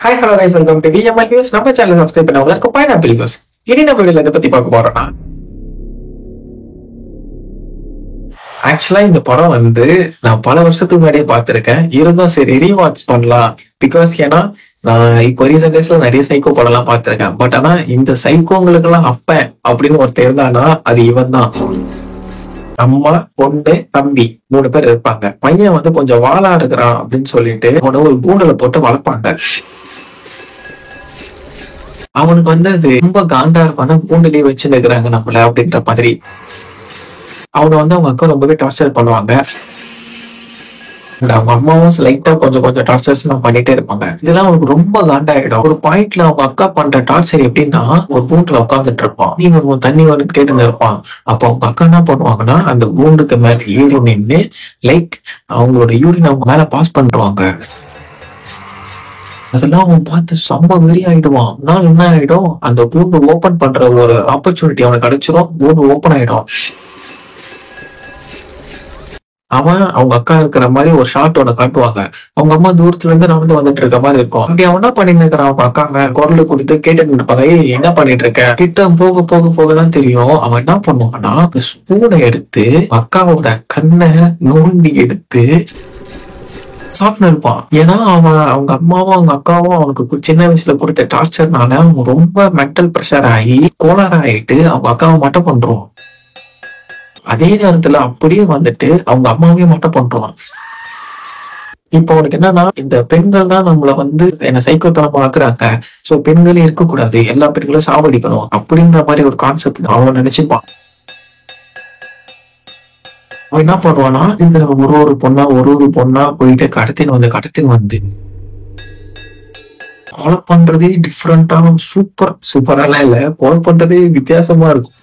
Hi hello guys, welcome to VML news. நம்ம channel subscribe பண்ணவங்களுக்கு pineapple news. இனி நம்ம வீடியோல இதை பத்தி பார்க்க போறோம்னா, ஆக்சுவலா இந்த படம் நான் பல வருஷத்துக்கு முன்னாடியே பார்த்திருக்கேன். இருந்தும் சரி ரீவாட்ச் பண்ணலாம். பிகாஸ் ஏன்னா நான் இப்போ ரீசெண்ட் டேஸ்ல நிறைய சைக்கோ படம் எல்லாம் பார்த்திருக்கேன். பட் ஆனா இந்த சைக்கோங்களுக்கு எல்லாம் அப்பன் அப்படின்னு ஒருத்தர் இருந்தானா அது இவன் தான். அம்மா, பொண்ணு, தம்பி 3 பேர் இருப்பாங்க. பையன் கொஞ்சம் வாளா இருக்கிறான் அப்படின்னு சொல்லிட்டு அவனை ஒரு கூண்டுல போட்டு வளர்ப்பாங்க. அவனுக்கு அது ரொம்ப காண்டா இருப்பான கூண்டுலயே வச்சு நிற்கிறாங்க நம்மள அப்படின்ற மாதிரி. அவனை அவங்க அக்கா ரொம்பவே டார்ச்சர் பண்ணுவாங்க. அவங்க அம்மாவும் லைட்டா கொஞ்சம் டார்ச்சர்ஸ் எல்லாம் பண்ணிட்டே இருப்பாங்க. இதெல்லாம் அவனுக்கு ரொம்ப காண்டாயிடும். ஒரு பாயிண்ட்ல அவங்க அக்கா பண்ற டார்ச்சர் எப்படின்னா, ஒரு கூண்டுல உட்காந்துட்டு இருப்பான், நீங்க தண்ணி கேட்டுன்னு இருப்பான். அப்ப அவங்க அக்கா என்ன பண்ணுவாங்கன்னா, அந்த கூண்டுக்கு மேல ஏறி நின்று லைக் அவங்களோட யூரின் அவங்க மேல பாஸ் பண்றாங்க. அதெல்லாம் அவன் பார்த்து செம்ம வெறி ஆயிடுவான். அதனால என்ன ஆயிடும், அந்த கூண்டு ஓபன் பண்ற ஒரு ஆப்பர்ச்சுனிட்டி அவனுக்கு கிடைச்சிடும். கூண்டு ஓபன் ஆயிடும். அவன் அவங்க அக்கா இருக்கிற மாதிரி ஒரு ஷாட் ஒண்ணு காட்டுவாங்க. அவங்க அம்மா தூரத்துல இருந்து நடந்து வந்துட்டு இருக்க மாதிரி இருக்கும். அப்படி அவன் என்ன பண்ணிட்டு இருக்கிறான், அவங்க அக்காங்க குரல் கொடுத்து கேட்டுட்டு இருப்பாங்க, என்ன பண்ணிட்டு இருக்க. கிட்ட போக போக போகதான் தெரியும் அவன் என்ன பண்ணுவான்னா, ஸ்பூனை எடுத்து அக்காவோட கண்ணை நோண்டி எடுத்து சாப்பிட்டு இருப்பான். ஏன்னா அவங்க அம்மாவும் அவங்க அக்காவும் அவனுக்கு சின்ன வயசுல கொடுத்த டார்ச்சர்னால அவங்க ரொம்ப மென்டல் ப்ரெஷர் ஆகி கோளாறு ஆயிட்டு அவங்க அக்காவை மட்டும் பண்றோம். அதே நேரத்துல அப்படியே அவங்க அம்மாவையும் மட்டும் பண்றான். இப்ப அவனுக்கு என்னன்னா, இந்த பெண்கள் தான் நம்மள என்ன சைக்கோத்தனமா ஆக்குறாங்க. சோ பெண்களே இருக்கக்கூடாது, எல்லா பெண்களும் சாவடிக்கணும் அப்படின்ற மாதிரி ஒரு கான்செப்ட் அவன் நினைச்சுப்பான். அவன் என்ன பண்ணுவானா, இதுல ஒரு பொண்ணா போயிட்டு கடத்தின்னு கொலை பண்றதே டிஃப்ரெண்டான சூப்பரெல்லாம் இல்ல, கொலை பண்றதே வித்தியாசமா இருக்கும்.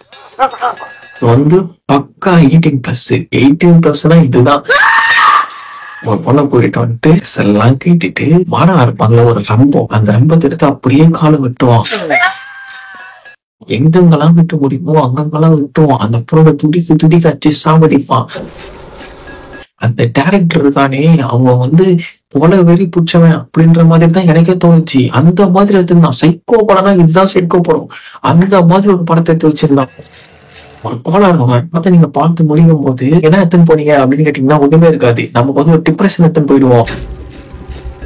பக்கா 18+. இதுதான் ஒரு பொண்ணை போயிட்டு எல்லாம் கேட்டுட்டு வாடா இருப்பாங்களா ஒரு ரம்பம், அந்த ரம்பத்தை எடுத்து அப்படியே காலை வெட்டுவான். எங்கெங்கெல்லாம் விட்டு முடியுமோ அங்கெங்கெல்லாம் விட்டுவான். அந்த பொண்ணை துடி கச்சி சாவடிப்பான். அந்த டைரக்டர் இருக்கானே அவன் கொலை வெறி புடிச்சவன் அப்படின்ற மாதிரி தான் எனக்கே தோணுச்சு. அந்த மாதிரி எடுத்துருந்தான். சைக்கோ படம்னா இதுதான் சைக்கோ படம். அந்த மாதிரி ஒரு படத்தை எடுத்து வச்சிருந்தான். ஒரு கோளாறு நீங்க பார்த்து முடியும் போது என்ன எடுத்துன்னு போனீங்க அப்படின்னு கேட்டீங்கன்னா ஒண்ணுமே இருக்காது. நமக்கு ஒரு டிப்ரெஷன் எடுத்துன்னு போயிடுவோம்.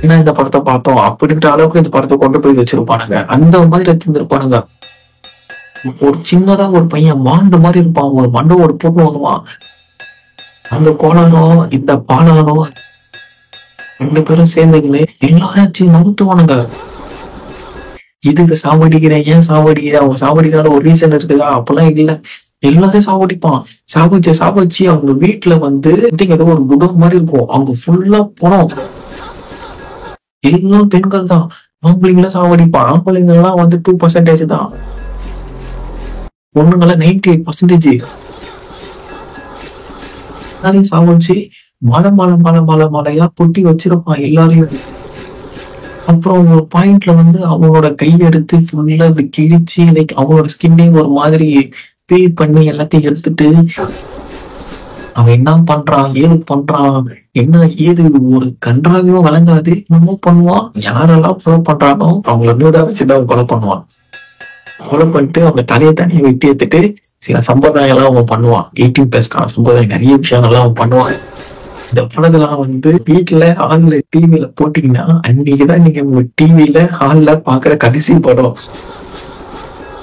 ஏன்னா இந்த படத்தை பார்த்தோம் அப்படின்ற அளவுக்கு இந்த படத்தை கொண்டு போய் வச்சிருப்பானுங்க. அந்த மாதிரி எடுத்துருப்பானுங்க. ஒரு சின்னதா ஒரு பையன் மாண்டு மாதிரி இருப்பான், ஒரு மண்டோட போட்டு வருவான். அந்த கோளானோ இந்த பாலானோ 2 பேரும் சேர்ந்துங்களே எல்லாரும் நவுத்துவானுங்க. இதுக்கு சாவடிக்கிறேன், ஏன் சாவடிக்கிறேன், அவங்க சாவடிக்கிறால ஒரு ரீசன் இருக்குதா, அப்பெல்லாம் இல்ல. எல்லாரையும் சாவடிப்பான். சாவடிச்சு அவங்க வீட்டுல ஏதோ ஒரு குடோன் மாதிரி இருக்கும். அவங்க ஃபுல்லா போனோம் எல்லாம் பெண்கள் தான். ஆம்பளைங்கள சாவடிப்பான். ஆம்பளைங்க எல்லாம் 2% தான். பொண்ணுங்கெல்லாம் 98%. சாவடிச்சு மலையா கொட்டி வச்சிருப்பான் எல்லாரையும். அப்புறம் ஒரு பாயிண்ட்ல அவங்களோட கையெடுத்து ஃபுல்லா இப்படி கிழிச்சு லைக் அவங்களோட ஸ்கின்னையும் ஒரு மாதிரி பீல் பண்ணி எல்லாத்தையும் எடுத்துட்டு அவன் என்ன பண்றான், ஏது பண்றான், என்ன ஏது ஒரு கன்றாவையும் வழங்காது என்னமோ பண்ணுவான். யாரெல்லாம் கொலை பண்றானோ அவங்கள நூடா வச்சுதான் கொலை பண்ணுவான். கொலை பண்ணிட்டு அவங்க தனியை வெட்டி எடுத்துட்டு சில சம்பிரதாயம் எல்லாம் அவன் பண்ணுவான். 18+கான சம்பிரதாயம் நிறைய விஷயங்கள்லாம் அவன் பண்ணுவான். இந்த படத்தெல்லாம் வீட்டுல ஹால்ல டிவில போட்டீங்கன்னா அன்னைக்குதான் நீங்க உங்க டிவில ஹால்ல பாக்குற கடைசி படம்.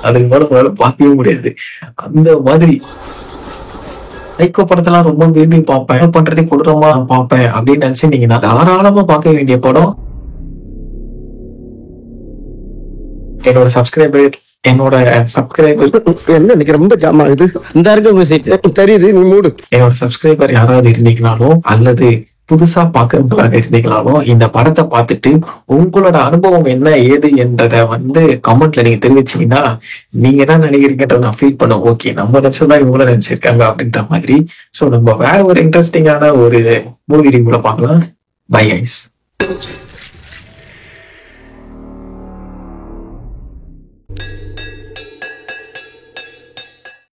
அதுக்கு மேல உங்களால பார்க்கவே முடியாது. அந்த மாதிரி சைக்கோ படத்தெல்லாம் ரொம்ப விரும்பி பார்ப்பேன், பண்றதே கொடூரமா பார்ப்பேன் அப்படின்னு நினைச்சுட்டீங்கன்னா தாராளமா பார்க்க வேண்டிய படம். என்னோட சப்ஸ்கிரைபர் என்ன இன்னைக்கு ரொம்ப ஜாம் ஆகுது. இந்த இருக்கு உங்க சீட் தெரியுது, நீ மூடு. என்னோட சப்ஸ்கிரைபர் யாராவது இருந்தீங்கனாலும் அல்லது புதுசா பாக்குறவங்களாக இருந்தீங்கனாலும் இந்த படத்தை பார்த்துட்டு உங்களோட அனுபவம் என்ன ஏது என்றத கமெண்ட்ல நீங்க தெரிவிச்சீங்கன்னா நீங்க என்ன நினைக்கிறீங்கன்றத நான் ஃபீல் பண்ண. ஓகே, நம்ம நினைச்சதான் இவங்களும் நினைச்சிருக்காங்க அப்படின்ற மாதிரி. சோ நம்ம வேற ஒரு இன்ட்ரெஸ்டிங்கான ஒரு மூவி ரிவ்யூல பார்க்கலாம். Bye ice.